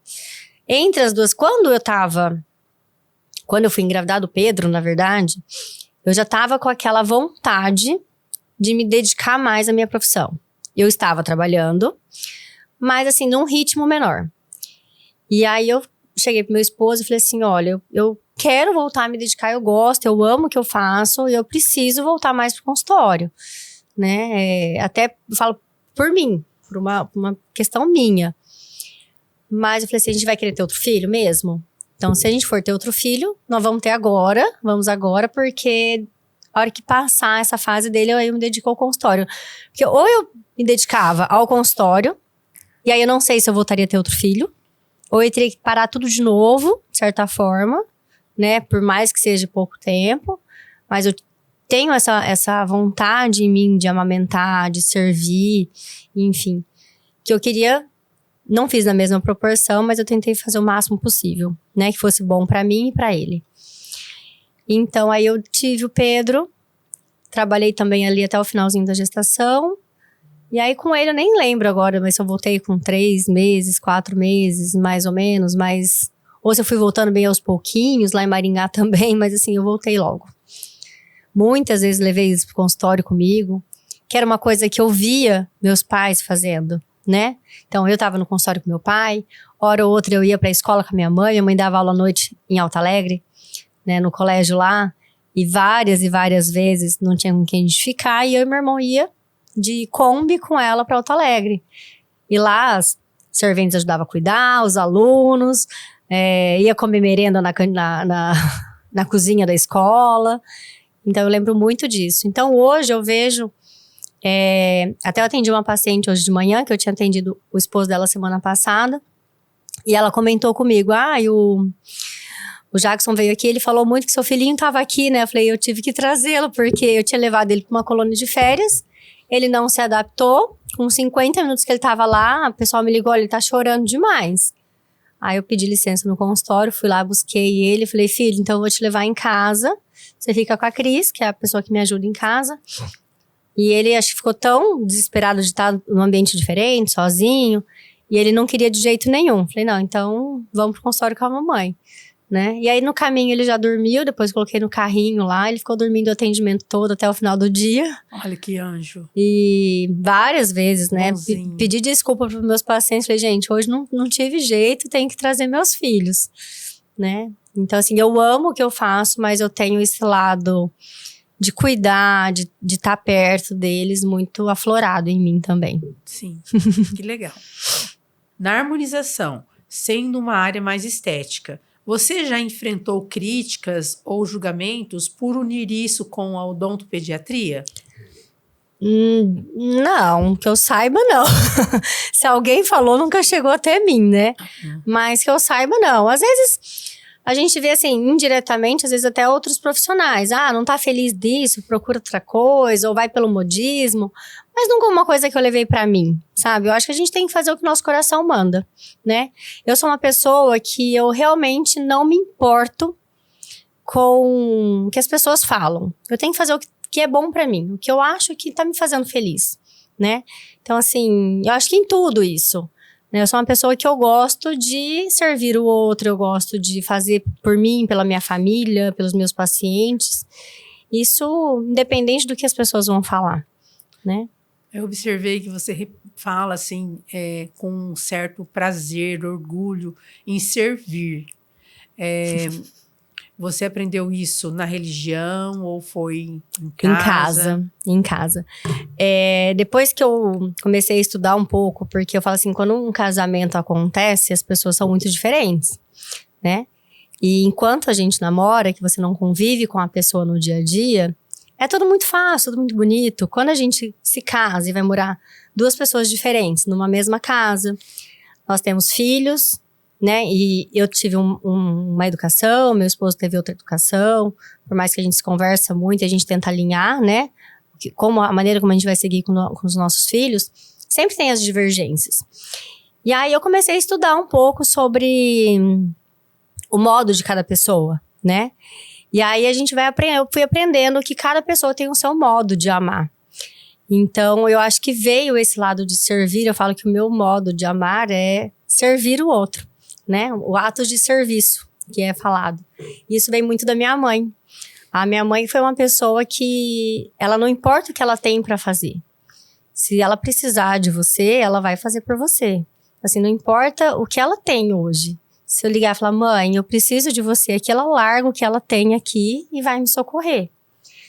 Entre as duas, quando eu fui engravidar do Pedro, na verdade, eu já tava com aquela vontade de me dedicar mais à minha profissão. Eu estava trabalhando, mas assim, num ritmo menor. E aí eu cheguei pro meu esposo e falei assim, olha, eu quero voltar a me dedicar, eu gosto, eu amo o que eu faço e eu preciso voltar mais pro consultório, né? Até eu falo por mim, por uma questão minha. Mas eu falei assim, a gente vai querer ter outro filho mesmo? Então, se a gente for ter outro filho, nós vamos vamos agora, porque a hora que passar essa fase dele, eu me dedico ao consultório. Porque ou eu me dedicava ao consultório, e aí eu não sei se eu voltaria a ter outro filho, ou eu teria que parar tudo de novo, de certa forma, né? Por mais que seja pouco tempo, mas eu tenho essa vontade em mim de amamentar, de servir, enfim, que eu queria... Não fiz na mesma proporção, mas eu tentei fazer o máximo possível, né? Que fosse bom pra mim e pra ele. Então, aí eu tive o Pedro. Trabalhei também ali até o finalzinho da gestação. E aí, com ele, eu nem lembro agora, mas se eu voltei com 3 meses, 4 meses, mais ou menos. Mas, ou se eu fui voltando bem aos pouquinhos, lá em Maringá também. Mas assim, eu voltei logo. Muitas vezes levei eles pro consultório comigo. Que era uma coisa que eu via meus pais fazendo. Né? Então, eu tava no consultório com meu pai, hora ou outra eu ia pra escola com a minha mãe dava aula à noite em Alto Alegre, né, no colégio lá, e várias vezes não tinha com quem a gente ficar, e eu e meu irmão ia de Kombi com ela pra Alto Alegre. E lá, as serventes ajudavam a cuidar, os alunos, ia comer merenda na cozinha da escola. Então, eu lembro muito disso. Então, hoje eu vejo... até eu atendi uma paciente hoje de manhã, que eu tinha atendido o esposo dela semana passada, e ela comentou comigo, o Jackson veio aqui, ele falou muito que seu filhinho estava aqui, né? Eu falei, eu tive que trazê-lo, porque eu tinha levado ele para uma colônia de férias, ele não se adaptou, com 50 minutos que ele estava lá, o pessoal me ligou, olha, ele tá chorando demais. Aí eu pedi licença no consultório, fui lá, busquei ele, falei, filho, então eu vou te levar em casa, você fica com a Cris, que é a pessoa que me ajuda em casa. E ele acho que ficou tão desesperado de estar num ambiente diferente, sozinho. E ele não queria de jeito nenhum. Falei, não, então vamos pro consultório com a mamãe, né? E aí no caminho ele já dormiu, depois coloquei no carrinho lá. Ele ficou dormindo o atendimento todo até o final do dia. Olha que anjo. E várias vezes, né? Bonzinho. Pedi desculpa pros meus pacientes. Falei, gente, hoje não tive jeito, tenho que trazer meus filhos, né? Então assim, eu amo o que eu faço, mas eu tenho esse lado... de cuidar, de estar perto deles, muito aflorado em mim também. Sim, que legal. Na harmonização, sendo uma área mais estética, você já enfrentou críticas ou julgamentos por unir isso com a odontopediatria? Não, que eu saiba, não. Se alguém falou, nunca chegou até mim, né? Mas que eu saiba, não. Às vezes... A gente vê assim, indiretamente, às vezes até outros profissionais. Não tá feliz disso, procura outra coisa, ou vai pelo modismo. Mas não como uma coisa que eu levei pra mim, sabe? Eu acho que a gente tem que fazer o que o nosso coração manda, né? Eu sou uma pessoa que eu realmente não me importo com o que as pessoas falam. Eu tenho que fazer o que é bom pra mim, o que eu acho que tá me fazendo feliz, né? Então, assim, eu acho que em tudo isso... Eu sou uma pessoa que eu gosto de servir o outro, eu gosto de fazer por mim, pela minha família, pelos meus pacientes. Isso independente do que as pessoas vão falar, né? Eu observei que você fala assim, com um certo prazer, orgulho em servir. Você aprendeu isso na religião ou foi em casa? Em casa. Depois que eu comecei a estudar um pouco, porque eu falo assim, quando um casamento acontece, as pessoas são muito diferentes, né? E enquanto a gente namora, que você não convive com a pessoa no dia a dia, é tudo muito fácil, tudo muito bonito. Quando a gente se casa e vai morar 2 pessoas diferentes numa mesma casa, nós temos filhos, né? E eu tive uma educação, meu esposo teve outra educação, por mais que a gente se conversa muito, a gente tenta alinhar, né? Como a maneira como a gente vai seguir com os nossos filhos, sempre tem as divergências. E aí eu comecei a estudar um pouco sobre o modo de cada pessoa, né? E aí eu fui aprendendo que cada pessoa tem o seu modo de amar. Então eu acho que veio esse lado de servir, eu falo que o meu modo de amar é servir o outro, né? O ato de serviço que é falado. Isso vem muito da minha mãe. A minha mãe foi uma pessoa que ela não importa o que ela tem para fazer. Se ela precisar de você, ela vai fazer por você. Assim, não importa o que ela tem hoje. Se eu ligar e falar, mãe, eu preciso de você aqui, ela larga o que ela tem aqui e vai me socorrer.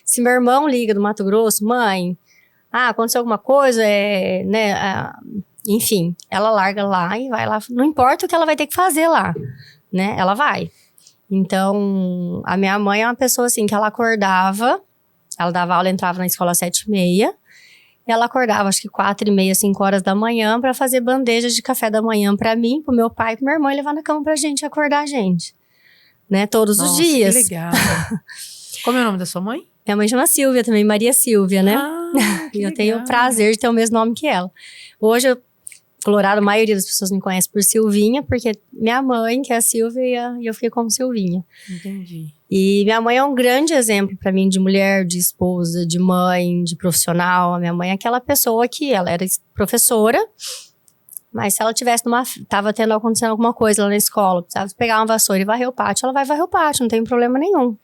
Se meu irmão liga do Mato Grosso, mãe, aconteceu alguma coisa, enfim, ela larga lá e vai lá. Não importa o que ela vai ter que fazer lá, né? Ela vai. Então, a minha mãe é uma pessoa assim, que ela acordava, ela dava aula, entrava na escola às 7h30, e ela acordava acho que 4h30, 5 horas da manhã para fazer bandejas de café da manhã para mim, pro meu pai e pro meu irmão, e levar na cama pra gente, acordar a gente, né, todos os dias. Que legal. Como é o nome da sua mãe? Minha mãe chama Silvia também, Maria Silvia, né? Que E eu legal. tenho o prazer de ter o mesmo nome que ela. Hoje, Colorado, a maioria das pessoas me conhece por Silvinha, porque minha mãe, que é a Silvia, e eu fiquei como Silvinha. Entendi. E minha mãe é um grande exemplo pra mim de mulher, de esposa, de mãe, de profissional. A minha mãe é aquela pessoa que ela era professora, mas se ela tava acontecendo alguma coisa lá na escola, precisava pegar uma vassoura e varrer o pátio, ela vai varrer o pátio, não tem problema nenhum,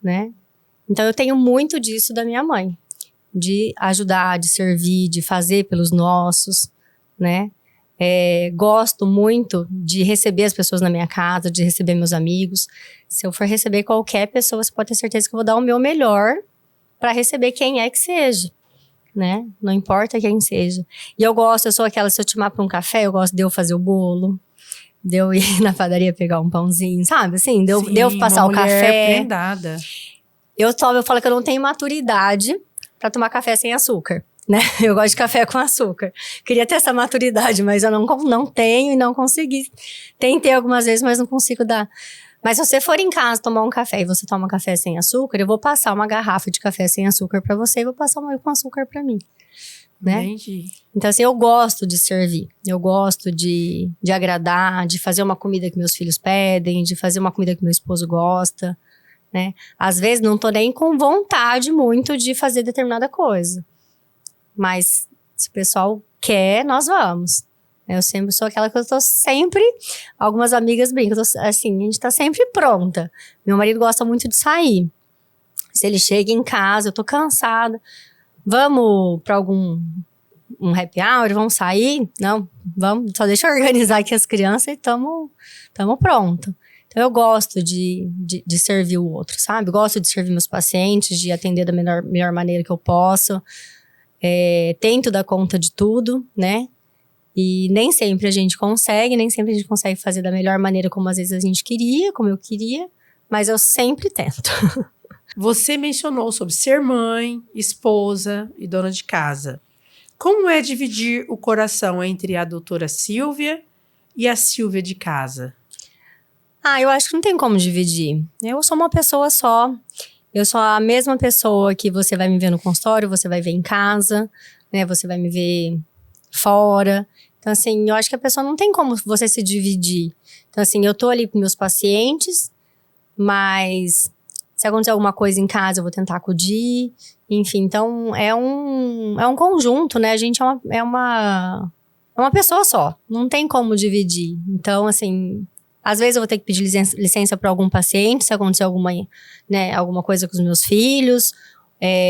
né? Então eu tenho muito disso da minha mãe, de ajudar, de servir, de fazer pelos nossos, né? Gosto muito de receber as pessoas na minha casa, de receber meus amigos. Se eu for receber qualquer pessoa, você pode ter certeza que eu vou dar o meu melhor para receber quem é que seja, né? Não importa quem seja. E eu sou aquela, se eu te chamar para um café, eu gosto de eu fazer o bolo, de eu ir na padaria pegar um pãozinho, sabe? Assim, de eu passar o café. Prendada. Eu falo que eu não tenho maturidade para tomar café sem açúcar, né? Eu gosto de café com açúcar. Queria ter essa maturidade, mas eu não tenho e não consegui. Tentei algumas vezes, mas não consigo dar. Mas se você for em casa tomar um café e você toma café sem açúcar, eu vou passar uma garrafa de café sem açúcar para você e vou passar uma com açúcar para mim, né? Entendi. Então assim, eu gosto de servir. Eu gosto de agradar, de fazer uma comida que meus filhos pedem, de fazer uma comida que meu esposo gosta, né? Às vezes não tô nem com vontade muito de fazer determinada coisa. Mas se o pessoal quer, nós vamos. Eu sempre sou aquela que eu tô sempre... Algumas amigas brincam, assim, a gente tá sempre pronta. Meu marido gosta muito de sair. Se ele chega em casa, eu tô cansada. Vamos pra um happy hour, vamos sair? Não, vamos, só deixa eu organizar aqui as crianças e tamo pronto. Então eu gosto de servir o outro, sabe? Gosto de servir meus pacientes, de atender da melhor maneira que eu posso. Tento dar conta de tudo, né? E nem sempre a gente consegue fazer da melhor maneira como às vezes a gente queria, como eu queria, mas eu sempre tento. Você mencionou sobre ser mãe, esposa e dona de casa. Como é dividir o coração entre a doutora Silvia e a Silvia de casa? Eu acho que não tem como dividir. Eu sou uma pessoa só. Eu sou a mesma pessoa que você vai me ver no consultório, você vai ver em casa, né? Você vai me ver fora. Então, assim, eu acho que a pessoa não tem como você se dividir. Então, assim, eu tô ali com meus pacientes, mas se acontecer alguma coisa em casa, eu vou tentar acudir. Enfim, então, é um conjunto, né? A gente é uma pessoa só. Não tem como dividir. Então, assim... Às vezes eu vou ter que pedir licença para algum paciente, se acontecer alguma coisa com os meus filhos.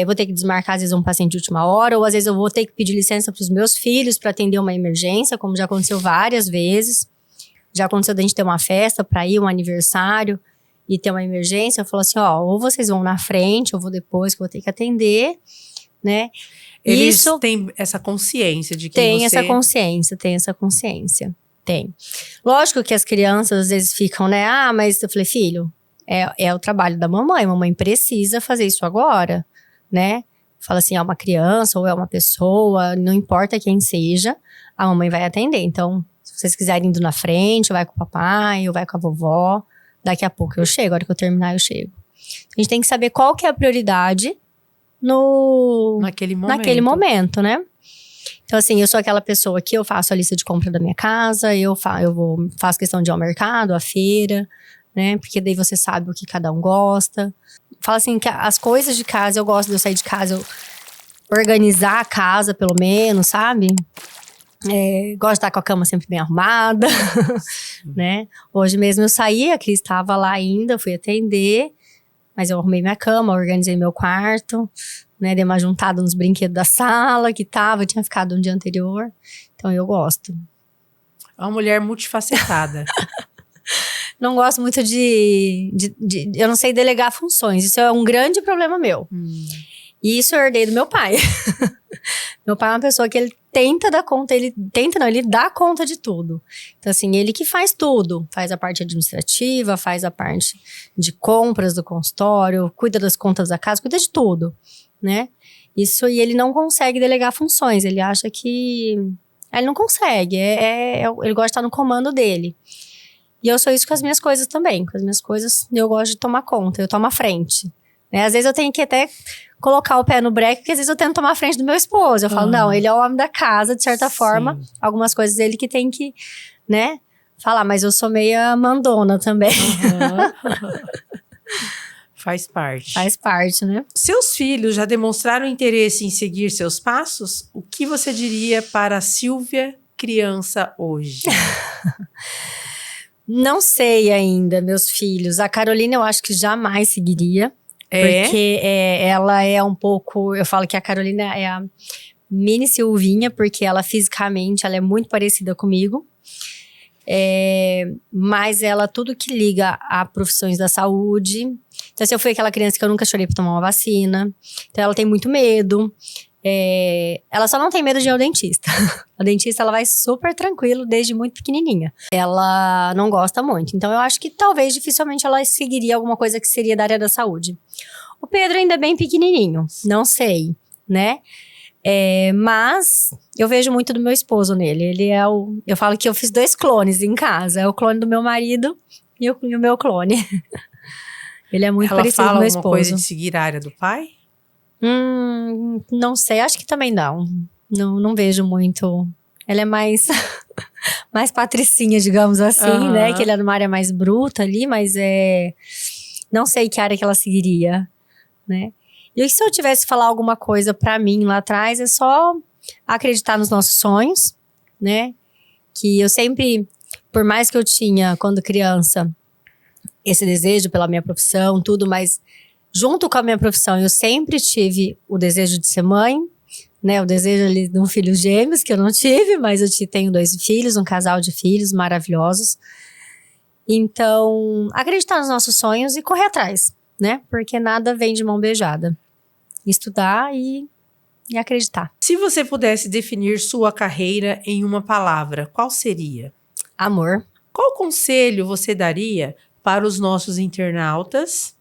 Vou ter que desmarcar, às vezes, um paciente de última hora. Ou às vezes eu vou ter que pedir licença para os meus filhos para atender uma emergência, como já aconteceu várias vezes. Já aconteceu da gente ter uma festa para ir, um aniversário, e ter uma emergência. Eu falo assim, ou vocês vão na frente, eu vou depois, que eu vou ter que atender, né? Eles têm essa consciência de que tem essa consciência. Tem. Lógico que as crianças às vezes ficam, né? Mas eu falei, filho, é o trabalho da mamãe. Mamãe precisa fazer isso agora, né? Fala assim, é uma criança ou é uma pessoa, não importa quem seja, a mamãe vai atender. Então, Se vocês quiserem indo na frente, ou vai com o papai, ou vai com a vovó. Daqui a pouco eu chego, a hora que eu terminar eu chego. A gente tem que saber qual que é a prioridade naquele momento, né? Então, assim, eu sou aquela pessoa que eu faço a lista de compra da minha casa, eu faço questão de ir ao mercado, à feira, né? Porque daí você sabe o que cada um gosta. Fala assim, que as coisas de casa, eu gosto de eu sair de casa, eu organizar a casa, pelo menos, sabe? Gosto de estar com a cama sempre bem arrumada, né? Hoje mesmo eu saí, a Cris estava lá ainda, fui atender, mas eu arrumei minha cama, organizei meu quarto, né? Dei uma juntada nos brinquedos da sala que tinha ficado um dia anterior. Então eu gosto. É uma mulher multifacetada. Não gosto muito eu não sei delegar funções, isso é um grande problema meu. E isso eu herdei do meu pai. Meu pai é uma pessoa que ele ele dá conta de tudo. Então, assim, ele que faz tudo. Faz a parte administrativa, faz a parte de compras do consultório, cuida das contas da casa, cuida de tudo, né? Isso, e ele não consegue delegar funções. Ele acha que... Ele não consegue. Ele gosta de estar no comando dele. E eu sou isso com as minhas coisas também. Com as minhas coisas, eu gosto de tomar conta. Eu tomo a frente. Né? Às vezes eu tenho que até colocar o pé no breque, porque às vezes eu tento tomar a frente do meu esposo. Eu falo, não, ele é o homem da casa, de certa forma. Algumas coisas ele que tem que, né, falar. Mas eu sou meia mandona também. Faz parte. Faz parte, né? Seus filhos já demonstraram interesse em seguir seus passos? O que você diria para a Silvia, criança, hoje? Não sei ainda, meus filhos. A Carolina eu acho que jamais seguiria. Porque ela é um pouco... Eu falo que a Carolina é a mini Silvinha, porque ela fisicamente ela é muito parecida comigo. Mas ela, tudo que liga a profissões da saúde... Então, assim, eu fui aquela criança que eu nunca chorei pra tomar uma vacina. Então, ela tem muito medo. Ela só não tem medo de ir ao dentista. A dentista, ela vai super tranquilo desde muito pequenininha. Ela não gosta muito. Então, eu acho que talvez, dificilmente, ela seguiria alguma coisa que seria da área da saúde. O Pedro ainda é bem pequenininho. Não sei, né? Mas eu vejo muito do meu esposo nele. Ele é eu falo que eu fiz 2 clones em casa. É o clone do meu marido e o meu clone. Ele é muito parecido com o meu esposo. Ela fala alguma coisa de seguir a área do pai? Não sei, acho que também não. Não vejo muito. Ela é mais patricinha, digamos assim, né? Que ele é numa área mais bruta ali, mas não sei que área que ela seguiria, né? E se eu tivesse que falar alguma coisa pra mim lá atrás, é só acreditar nos nossos sonhos, né? Que eu sempre, por mais que eu tinha, quando criança, esse desejo pela minha profissão, tudo, mas... Junto com a minha profissão, eu sempre tive o desejo de ser mãe, né? O desejo ali de um filho gêmeos, que eu não tive, mas eu tenho 2 filhos, um casal de filhos maravilhosos. Então, acreditar nos nossos sonhos e correr atrás, né? Porque nada vem de mão beijada. Estudar e acreditar. Se você pudesse definir sua carreira em uma palavra, qual seria? Amor. Qual conselho você daria para os nossos internautas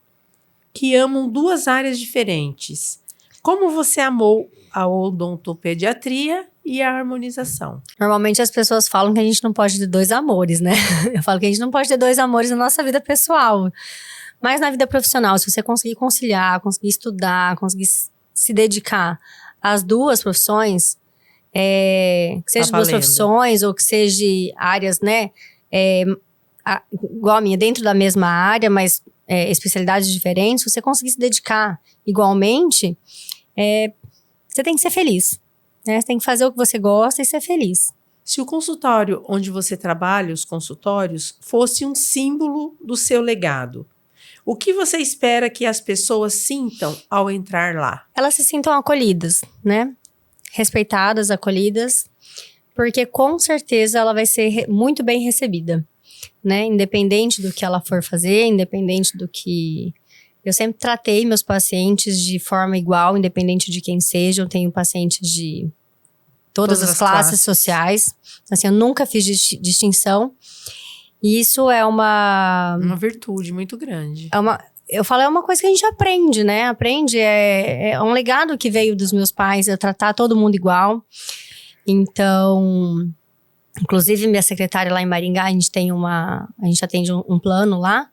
que amam 2 áreas diferentes? Como você amou a odontopediatria e a harmonização? Normalmente as pessoas falam que a gente não pode ter 2 amores, né? Eu falo que a gente não pode ter 2 amores na nossa vida pessoal. Mas na vida profissional, se você conseguir conciliar, conseguir estudar, conseguir se dedicar às 2 profissões, que seja 2 profissões ou que seja áreas, né? Igual a minha, dentro da mesma área, mas... especialidades diferentes, se você conseguir se dedicar igualmente, você tem que ser feliz, né? Você tem que fazer o que você gosta e ser feliz. Se o consultório onde você trabalha, os consultórios, fosse um símbolo do seu legado, o que você espera que as pessoas sintam ao entrar lá? Elas se sintam acolhidas, né? Respeitadas, acolhidas, porque com certeza ela vai ser muito bem recebida. Né? Independente do que ela for fazer, independente do que... Eu sempre tratei meus pacientes de forma igual, independente de quem seja. Eu tenho pacientes de todas as classes sociais. Assim, eu nunca fiz distinção. E isso é uma virtude muito grande. Eu falo, é uma coisa que a gente aprende, né? É um legado que veio dos meus pais, é tratar todo mundo igual. Então... Inclusive, minha secretária lá em Maringá, a gente atende um plano lá.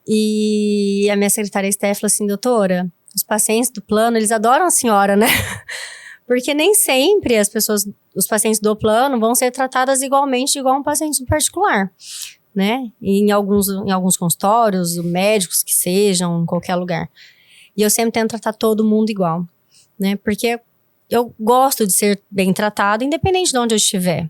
E a minha secretária Steph falou assim, doutora, os pacientes do plano, eles adoram a senhora, né? Porque nem sempre os pacientes do plano vão ser tratadas igualmente, igual um paciente particular, né? E em alguns consultórios, médicos que sejam, em qualquer lugar. E eu sempre tento tratar todo mundo igual, né? Porque eu gosto de ser bem tratada, independente de onde eu estiver.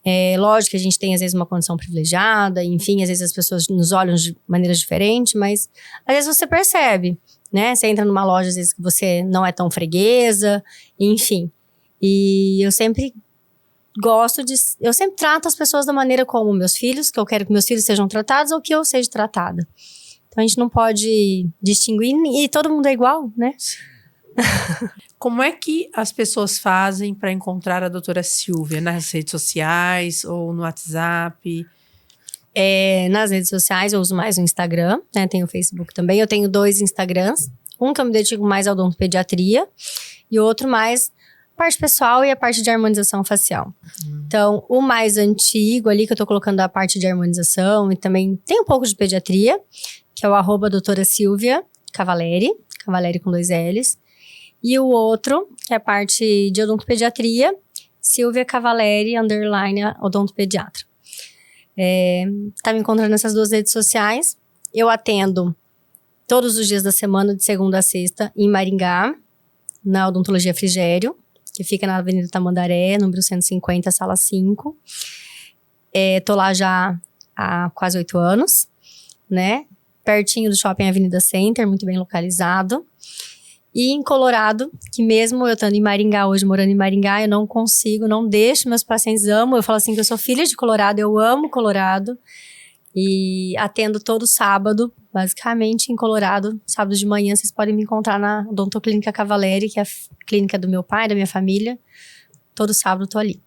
É lógico que a gente tem, às vezes, uma condição privilegiada, enfim, às vezes as pessoas nos olham de maneiras diferentes, mas às vezes você percebe, né? Você entra numa loja, às vezes, que você não é tão freguesa, enfim. E eu sempre eu sempre trato as pessoas da maneira como meus filhos, que eu quero que meus filhos sejam tratados ou que eu seja tratada. Então a gente não pode distinguir, e todo mundo é igual, né? Como é que as pessoas fazem para encontrar a doutora Silvia? Nas redes sociais ou no WhatsApp? Nas redes sociais eu uso mais o Instagram, né? Tem o Facebook também. Eu tenho 2 Instagrams. Um que eu me dedico mais ao odontopediatria e outro mais parte pessoal e a parte de harmonização facial. Então, o mais antigo ali, que eu tô colocando a parte de harmonização e também tem um pouco de pediatria, que é o @doutora Silvia Cavaleri com 2 L's. E o outro, que é a parte de odontopediatria, Silvia Cavaleri, _ odontopediatra. Tá me encontrando nessas 2 redes sociais. Eu atendo todos os dias da semana, de segunda a sexta, em Maringá, na Odontologia Frigério, que fica na Avenida Tamandaré, número 150, sala 5. Tô lá já há quase 8 anos, né? Pertinho do Shopping Avenida Center, muito bem localizado. E em Colorado, que mesmo eu estando em Maringá hoje, morando em Maringá, eu não deixo, meus pacientes amam. Eu falo assim que eu sou filha de Colorado, eu amo Colorado. E atendo todo sábado, basicamente em Colorado. Sábado de manhã vocês podem me encontrar na Odontoclínica Cavaleri, que é a clínica do meu pai, da minha família. Todo sábado eu tô ali.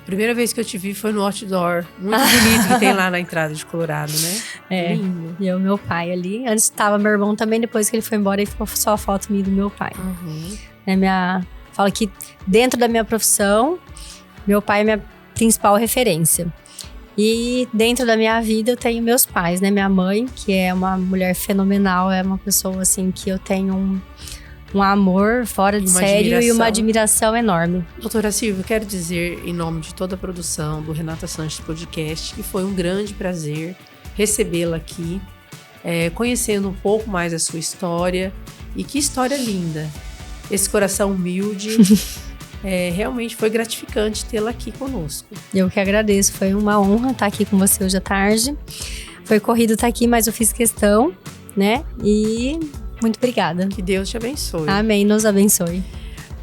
Primeira vez que eu te vi foi no outdoor. Muito bonito que tem lá na entrada de Colorado, né? Lindo. E o meu pai ali. Antes estava meu irmão também, depois que ele foi embora, aí ficou só a foto minha do meu pai. Falo que dentro da minha profissão, meu pai é minha principal referência. E dentro da minha vida eu tenho meus pais, né? Minha mãe, que é uma mulher fenomenal, é uma pessoa assim que eu tenho um amor fora de sério e uma admiração enorme. Doutora Silvia, eu quero dizer, em nome de toda a produção do Renata Sanches Podcast, que foi um grande prazer recebê-la aqui, conhecendo um pouco mais a sua história. E que história linda! Esse coração humilde, realmente foi gratificante tê-la aqui conosco. Eu que agradeço, foi uma honra estar aqui com você hoje à tarde. Foi corrido estar aqui, mas eu fiz questão, né? E muito obrigada. Que Deus te abençoe. Amém, nos abençoe.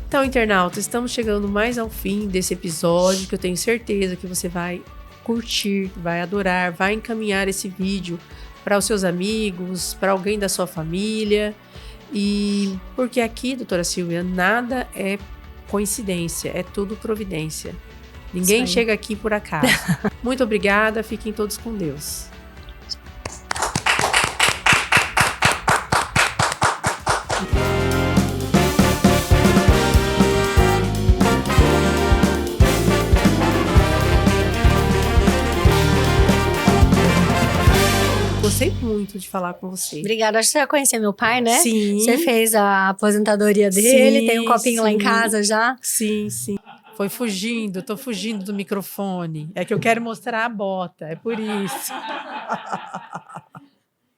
Então, internauta, estamos chegando mais ao fim desse episódio, que eu tenho certeza que você vai curtir, vai adorar, vai encaminhar esse vídeo para os seus amigos, para alguém da sua família. E porque aqui, doutora Silvia, nada é coincidência, é tudo providência. Ninguém chega aqui por acaso. Muito obrigada, fiquem todos com Deus. Gostei muito de falar com você. Obrigada. Acho que você já conhecia meu pai, né? Sim. Você fez a aposentadoria dele, tem um copinho lá em casa já. Sim. Foi fugindo, tô fugindo do microfone. É que eu quero mostrar a bota, é por isso.